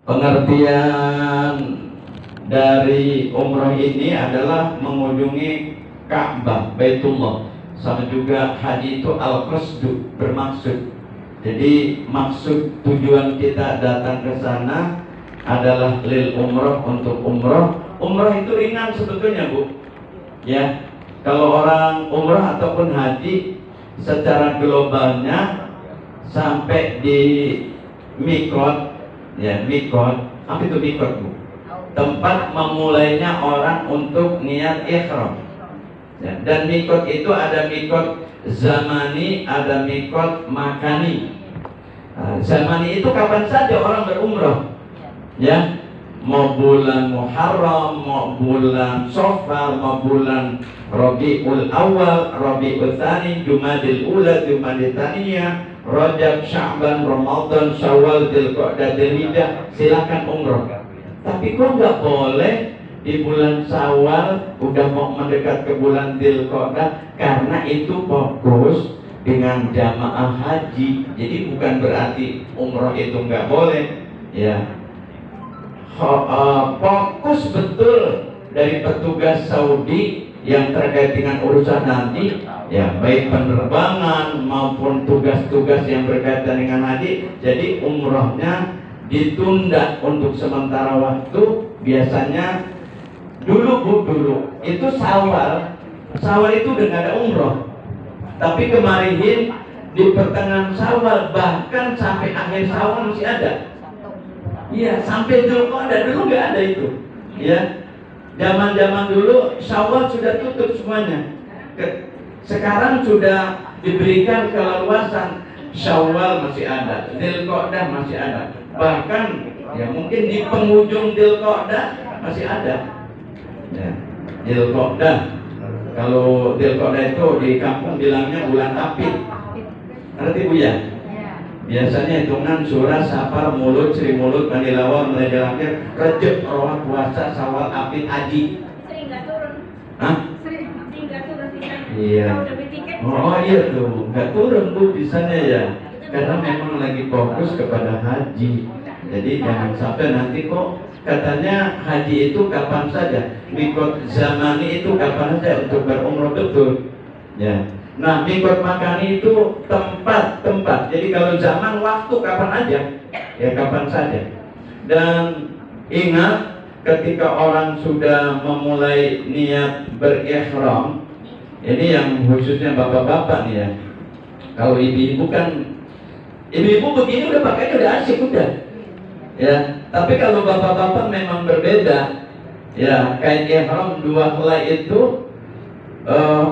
Pengertian dari umroh ini adalah mengunjungi Ka'bah, Baitullah. Sama juga haji itu al-qasdu, bermaksud. Jadi maksud tujuan kita datang ke sana adalah lil umroh, untuk umroh. Umroh itu ringan sebetulnya, Bu. Ya, kalau orang umroh ataupun haji secara globalnya sampai di mikot. Ya, mikot. Apa itu mikot, Bu? Tempat memulainya orang untuk niat ihram. Ya, dan mikot itu ada mikot zamani, ada mikot makani. Zamani itu kapan saja orang berumrah. Ya, mau bulan Muharram, mau bulan Safar, mau bulan Rabiul Awal, Rabiul Tsani, Jumadil Ula, Jumadil Tsaniyah, Rajab, Sya'ban, Ramadan, Syawal, Dzulqa'dah, Dzulhijjah, silakan umroh. Tapi kok nggak boleh di bulan Syawal udah mau mendekat ke bulan Dzulqa'dah, karena itu fokus dengan jamaah haji. Jadi bukan berarti umroh itu nggak boleh. Ya, fokus betul dari petugas Saudi yang terkait dengan urusan nanti, ya baik penerbangan maupun tugas-tugas yang berkaitan dengan haji. Jadi umrohnya ditunda untuk sementara waktu. Biasanya dulu itu Syawal itu udah nggak ada umroh. Tapi kemarin di pertengahan Syawal, bahkan sampai akhir Syawal masih ada. Iya, sampai Dzulqa'dah dulu nggak ada itu. Ya, zaman dulu Syawal sudah tutup semuanya. Sekarang sudah diberikan keleluasan. Syawal masih ada, Dzulqa'dah masih ada. Bahkan ya mungkin di penghujung Dzulqa'dah masih ada. Ya, Dzulqa'dah. Kalau Dzulqa'dah itu di kampung bilangnya bulan Apit. Ngerti, Bu ya? Biasanya hitungan Surah, Safar, Mulud, Sri Mulud, Manilawal, mulai akhir, Rejab, Roh, Puasa, Syawal, Apit, Haji. Sering nggak turun. Hah? Sering nggak turun sisanya. Iya. Kalau udah beli tiket. Oh iya tuh, nggak turun, Bu, bisanya ya. Karena memang lagi fokus kepada haji. Jadi jangan sampai nanti kok katanya haji itu kapan saja, mikot zamani itu kapan saja untuk berumrah, betul. Ya. Nah, mikot makani itu tempat. Jadi kalau zaman waktu kapan aja, ya kapan saja. Dan ingat, ketika orang sudah memulai niat berihram, ini yang khususnya bapak-bapak nih ya. Kalau ibu-ibu kan, ibu-ibu begini udah pakainya udah asik udah. Ya, tapi kalau bapak-bapak memang berbeda. Ya, kain ihram dua helai itu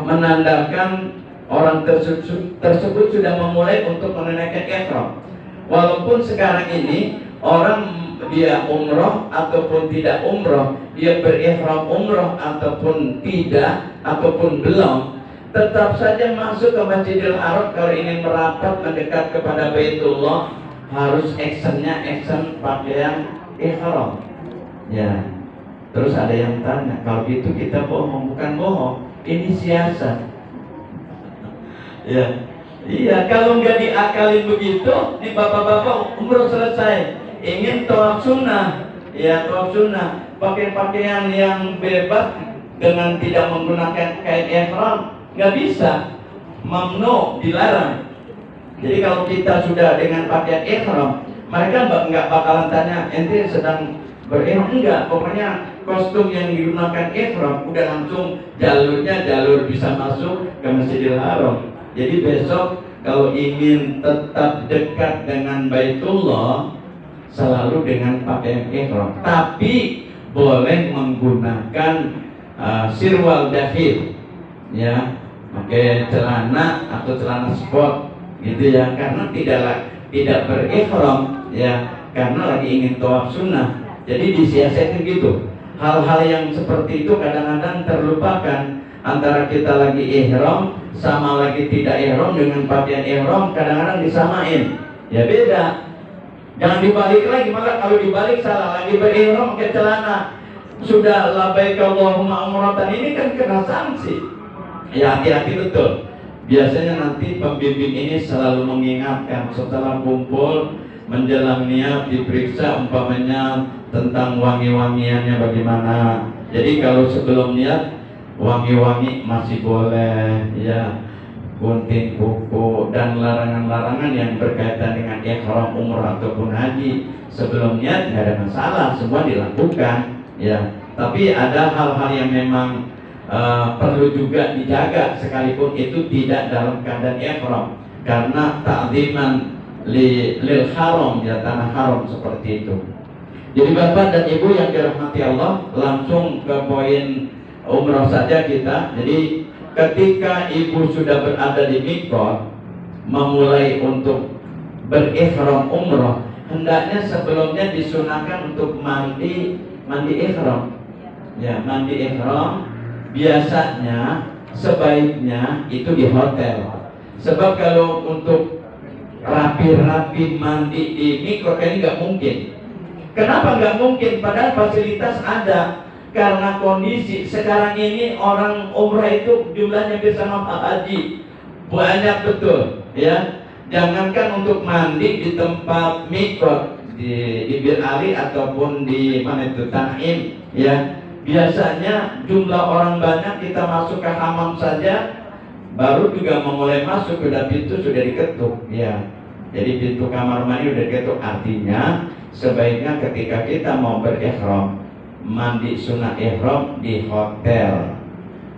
menandakan orang tersebut sudah memulai untuk menunaikan ihram. Walaupun sekarang ini orang dia umroh ataupun tidak umroh, dia berihram umroh ataupun tidak, ataupun belum, tetap saja masuk ke Masjidil Haram. Kalau ingin merapat mendekat kepada Baitullah, harus action pakaian ihram. Ya. Terus ada yang tanya, kalau gitu kita bohong? Bukan bohong, ini siasat. Ya, iya, kalau nggak diakalin begitu, nih bapak-bapak umroh selesai, ingin tawaf sunnah, ya tawaf sunnah, pakai pakaian yang bebas dengan tidak menggunakan kain ihram, nggak bisa, mamnu, dilarang. Jadi kalau kita sudah dengan pakaian ihram, mereka nggak bakalan tanya ente sedang berihram, enggak, pokoknya kostum yang digunakan ihram udah langsung jalur bisa masuk ke Masjidil Haram. Jadi besok kalau ingin tetap dekat dengan Baitullah, selalu dengan pakaian ihram. Tapi boleh menggunakan sirwal dakhil, ya, pakai celana atau celana sport, gitu ya. Karena tidak berihram, ya, karena lagi ingin tawaf sunnah. Jadi disiasatin gitu. Hal-hal yang seperti itu kadang-kadang terlupakan. Antara kita lagi ihram sama lagi tidak ihram dengan pakaian ihram kadang-kadang disamain. Ya beda. Jangan dibalik lagi, malah kalau dibalik salah, lagi berihram pakai celana. Sudah labbaik Allahumma umratan, ini kan kena sanksi. Ya hati-hati betul. Biasanya nanti pembimbing ini selalu mengingatkan setelah kumpul, menjelang niat diperiksa umpamanya tentang wangi-wangiannya bagaimana. Jadi kalau sebelum niat wangi-wangi masih boleh, ya, gunting kuku dan larangan-larangan yang berkaitan dengan ihram umrah ataupun haji sebelum niat nggak ada masalah, semua dilakukan, ya. Tapi ada hal-hal yang memang perlu juga dijaga sekalipun itu tidak dalam keadaan ihram, karena ta'ziman lil haram, ya, tanah haram seperti itu. Jadi Bapak dan Ibu yang dirahmati Allah, langsung ke poin umrah saja kita. Jadi ketika Ibu sudah berada di mikot, memulai untuk berihram umrah, hendaknya sebelumnya disunahkan untuk mandi ihram. Ya, mandi ihram biasanya sebaiknya itu di hotel. Sebab kalau untuk rapi-rapi mandi di mikot ini nggak mungkin. Kenapa nggak mungkin? Padahal fasilitas ada. Karena kondisi sekarang ini orang umrah itu jumlahnya bersama Pak Haji banyak betul, ya. Jangankan untuk mandi di tempat mikot di Bir Ali ataupun di mana itu Tanim, ya. Biasanya jumlah orang banyak, kita masuk ke hamam saja baru juga memulai masuk sudah pintu sudah diketuk, ya. Jadi pintu kamar mandi sudah diketuk, artinya sebaiknya ketika kita mau berihram mandi sunnah ihram di hotel.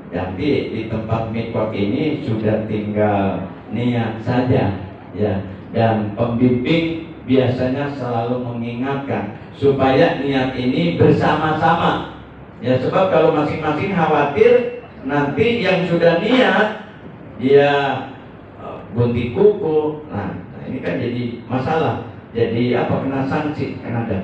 Jadi di tempat mikot ini sudah tinggal niat saja, ya. Dan pembimbing biasanya selalu mengingatkan supaya niat ini bersama-sama, ya. Sebab kalau masing-masing khawatir nanti yang sudah niat dia gunting kuku, nah ini kan jadi masalah, jadi apa, kena sanksi, kena ada.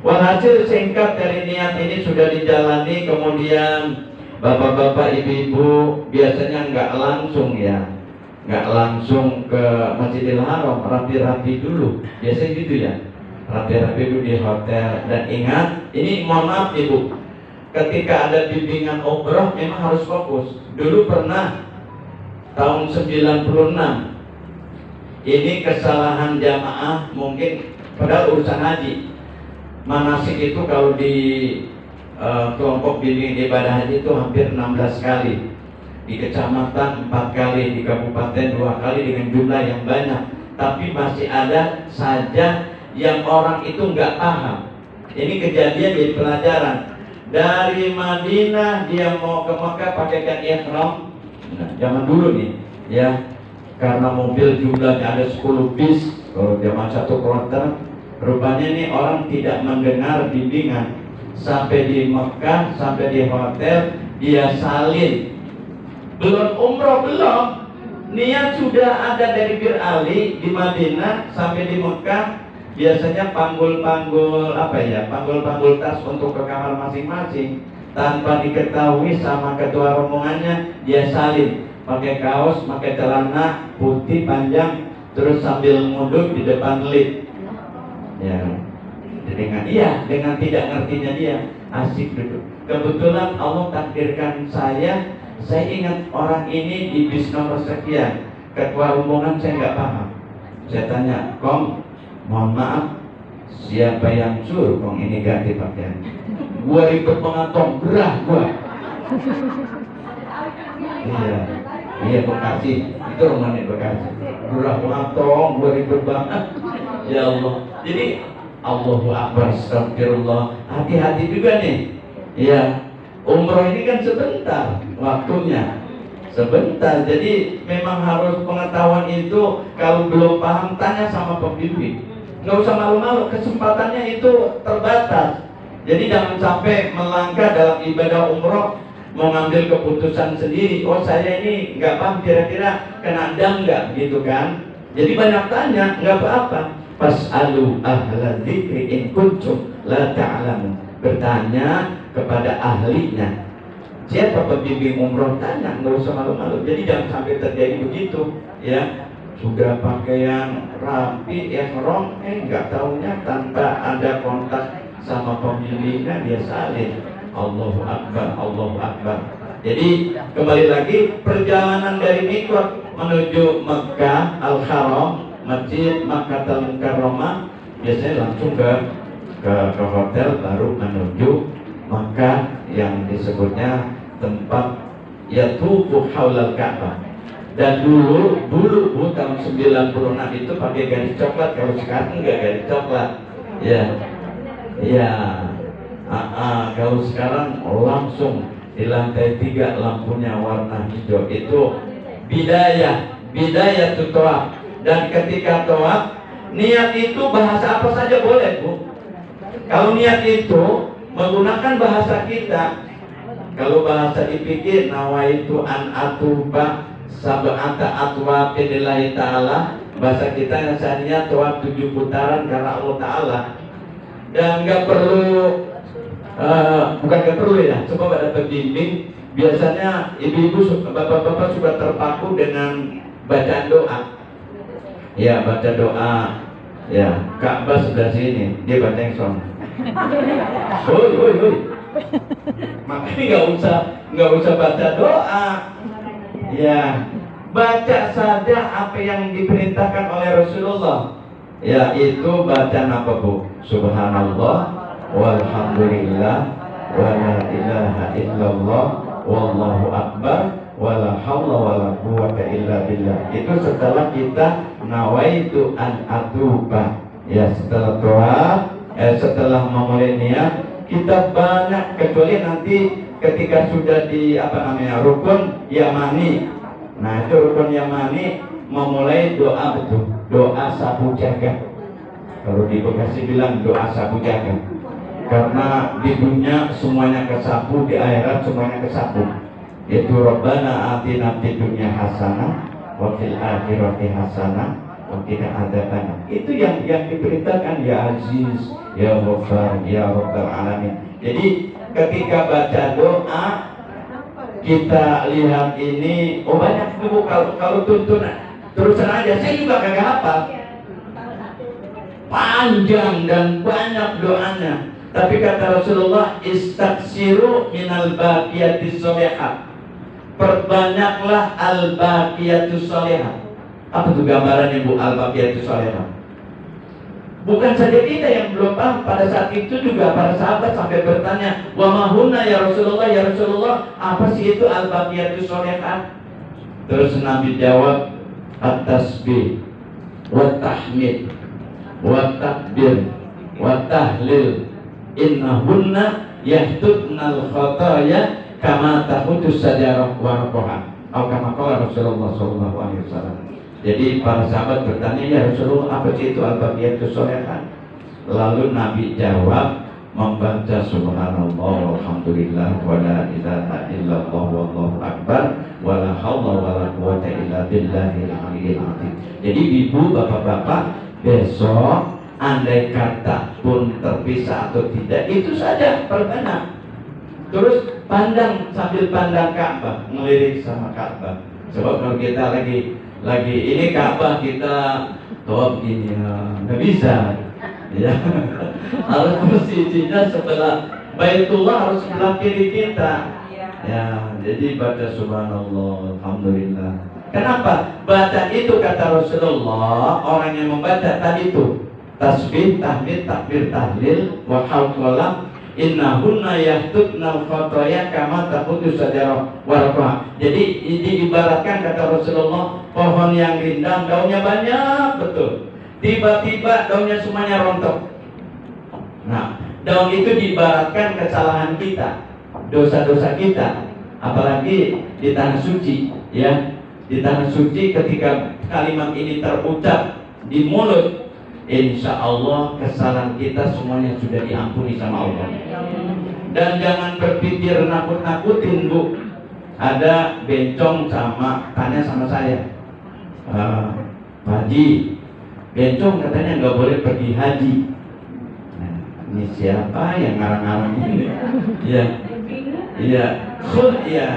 Walhasil singkat dari niat ini sudah dijalani, kemudian bapak-bapak, ibu-ibu biasanya nggak langsung, ya, nggak langsung ke Masjidil Haram, rapi-rapi dulu, biasanya gitu, ya, rapi-rapi dulu di hotel. Dan ingat, ini mohon maaf Ibu, ketika ada bimbingan umroh memang harus fokus. Dulu pernah tahun 96 ini kesalahan jamaah, mungkin padahal urusan haji. Manasik itu kalau di kelompok bimbing ibadah haji itu hampir 16 kali, di kecamatan 4 kali, di kabupaten 2 kali dengan jumlah yang banyak. Tapi masih ada saja yang orang itu nggak paham. Ini kejadian jadi pelajaran. Dari Madinah dia mau ke Mekah pakaikan ihram. Nah, zaman dulu nih, ya, karena mobil jumlahnya ada 10 bis, kalau zaman 1 kloter. Rupanya ini orang tidak mendengar bimbingan. Sampai di Mekah, sampai di hotel, dia salin. Belum umroh, belum. Niat sudah ada dari Bir Ali di Madinah sampai di Mekah. Biasanya panggul-panggul apa ya, panggul-panggul tas untuk ke kamar masing-masing. Tanpa diketahui sama ketua rombongannya, dia salin. Pakai kaos, pakai celana putih panjang, terus sambil nguduk di depan lift. Ya, dengan tidak ngertinya dia asik duduk. Kebetulan Allah takdirkan saya ingat orang ini di bis nomor sekian, ketua rombongan saya nggak paham. Saya tanya, "Kong, mohon maaf, siapa yang suruh Kong ini ganti pakaian?" Gua ribet pengantong, gerah gua. Iya Bekasi, itu rumahnya Bekasi. Gerah pengantong, gua ribet banget. Ya Allah. Jadi Allahu Akbar, astagfirullah. Hati-hati juga nih. Ya, umroh ini kan sebentar waktunya. Sebentar. Jadi memang harus pengetahuan itu, kalau belum paham tanya sama pembimbing. Nggak usah malu-malu, kesempatannya itu terbatas. Jadi jangan sampai melangkah dalam ibadah umroh mau ngambil keputusan sendiri. Oh, saya ini nggak paham, kira-kira kena dam nggak, gitu kan? Jadi banyak tanya, nggak apa-apa. Fas'alu ahla dzikri in kuntum la ta'lamun. Bertanya kepada ahlinya. Siapa pembimbing umroh, tanya, nggak usah malu-malu. Jadi jangan sampai terjadi begitu, ya. Sudah pakaian rapi, ihram, nggak taunya tanpa ada kontak sama pembimbingnya dia salin. Allahu Akbar, Allahu Akbar. Jadi kembali lagi, perjalanan dari Mikot menuju Mekah Al-Haram, Masjid Makkah Al-Mukarramah, biasanya langsung ke hotel baru menuju Makkah yang disebutnya tempat yatufu haulal Ka'bah. Dan dulu Bu tahun 96 itu pakai garis coklat, kalau sekarang enggak garis coklat. Ya. Kalau sekarang langsung di lantai 3 lampunya warna hijau. Itu bidayah tawaf. Dan ketika tawaf, niat itu bahasa apa saja boleh, Bu. Kalau niat itu menggunakan bahasa kita. Kalau bahasa dipikir nawaitu an atuba sab'ata atwafin lillahi ta'ala, bahasa kita yang sahnya tawaf 7 putaran karena Allah Ta'ala. Dan nggak perlu bukan nggak perlu ya, coba pada pembimbing. Biasanya ibu-ibu, bapak-bapak suka terpaku dengan bacaan doa. Ya, baca doa. Ya, Ka'bah sebelah sini, dia baca yang son. Hoi. Makanya nggak usah baca doa. Ya, baca saja apa yang diperintahkan oleh Rasulullah. Ya, itu bacaan apa, Bu? Subhanallah walhamdulillah wala ilaha illallah wallahu akbar wala haula wala quwwata illa billah. Itu setelah kita nawaitu an atuba. Ya, setelah doa, setelah memulai niat, kita banyak, kecuali nanti ketika sudah di rukun yamani. Nah, itu rukun yamani memulai doa betul, doa sapu jagat. Kalau di Bekasi bilang doa sapu jagat, karena di dunia semuanya kesapu, di akhirat semuanya kesapu. Itu Rabbana atina fid dunya hasanah wa fil akhirati hasanah wa qina adzabannar. Itu yang diperintahkan, ya Aziz, ya Ghaffar, ya Rabbal alamin. Jadi ketika baca doa, kita lihat ini, banyak Bu, kalau tuntunan terusan aja, saya juga kagak hafal, panjang dan banyak doanya. Tapi kata Rasulullah, istaksiru minal baqiyatis sholihah, perbanyaklah al baqiyatus sholihah. Apa tuh gambarannya, Bu, al baqiyatus sholihah? Bukan saja kita yang belum paham, pada saat itu juga para sahabat sampai bertanya, wa mahunna ya Rasulullah, apa sih itu al baqiyatus sholihah? Terus Nabi jawab, at-tasbih wa tahmid wa takbir wa tahlil innahunna yahtudnal khataya kama tahudus sajarah warqaha, atau kama qala Rasulullah sallallahu alaihi wasallam. Jadi para sahabat bertanya, ya Rasulullah, apa sih itu al-baqiyatus sholihah? Lalu Nabi jawab, membaca subhanallah walhamdulillah wala ilaha illallah wallahu akbar wala haula wala quwwata illa billahil aliyyil azim. Jadi ibu, bapak-bapak, besok andai kata pun terpisah atau tidak, itu saja perbanyak. Terus sambil pandang Ka'bah, ngelirik sama Ka'bah. Sebab kalau kita lagi ini Ka'bah, kita tawaf gini, nggak bisa. Ya, harus posisinya sebelah Baitullah, harus sebelah kiri kita. Ya, jadi baca subhanallah, alhamdulillah. Kenapa? Baca itu kata Rasulullah, orang yang membaca tadi itu tasbih, tahmid, takbir, tahlil, wa hauqalam, innahunna yahtudnal khataya kama tahudus sajarah warqaha. Jadi diibaratkan kata Rasulullah, pohon yang rindang daunnya banyak betul, tiba-tiba daunnya semuanya rontok. Nah, daun itu diibaratkan kesalahan kita, dosa-dosa kita, apalagi di tanah suci. Ya, di tanah suci ketika kalimat ini terucap di mulut, insya Allah kesalahan kita semuanya sudah diampuni sama Allah. Dan jangan berpikir nakut-nakutin, Bu. Ada bencong tanya sama saya, Pak Haji, bencong katanya nggak boleh pergi haji. Nah, ini siapa yang ngarang-ngarang ini? Iya,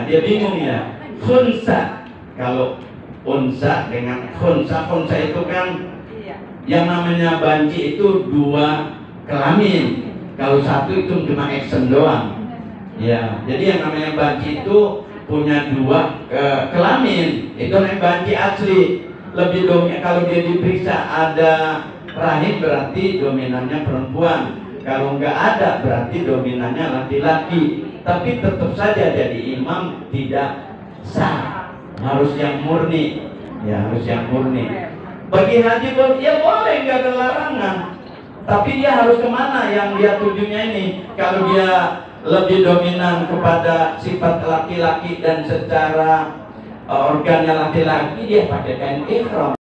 dia bingung ya. Khunsa, kalau unsa dengan khunsa itu kan yang namanya banci itu 2 kelamin. Kalau satu itu cuma action doang. Ya, jadi yang namanya banci itu punya 2 kelamin. Itu namanya banci asli. Lebih dongnya kalau dia diperiksa ada rahim berarti dominannya perempuan. Kalau nggak ada berarti dominannya laki-laki. Tapi tetap saja jadi imam tidak sah. Harus yang murni. Ya, harus yang murni. Bagi haji ya boleh, nggak ada larangan. Tapi dia harus kemana yang dia tujunya ini? Kalau dia lebih dominan kepada sifat laki-laki dan secara organnya laki-laki, dia pakai kain ihram.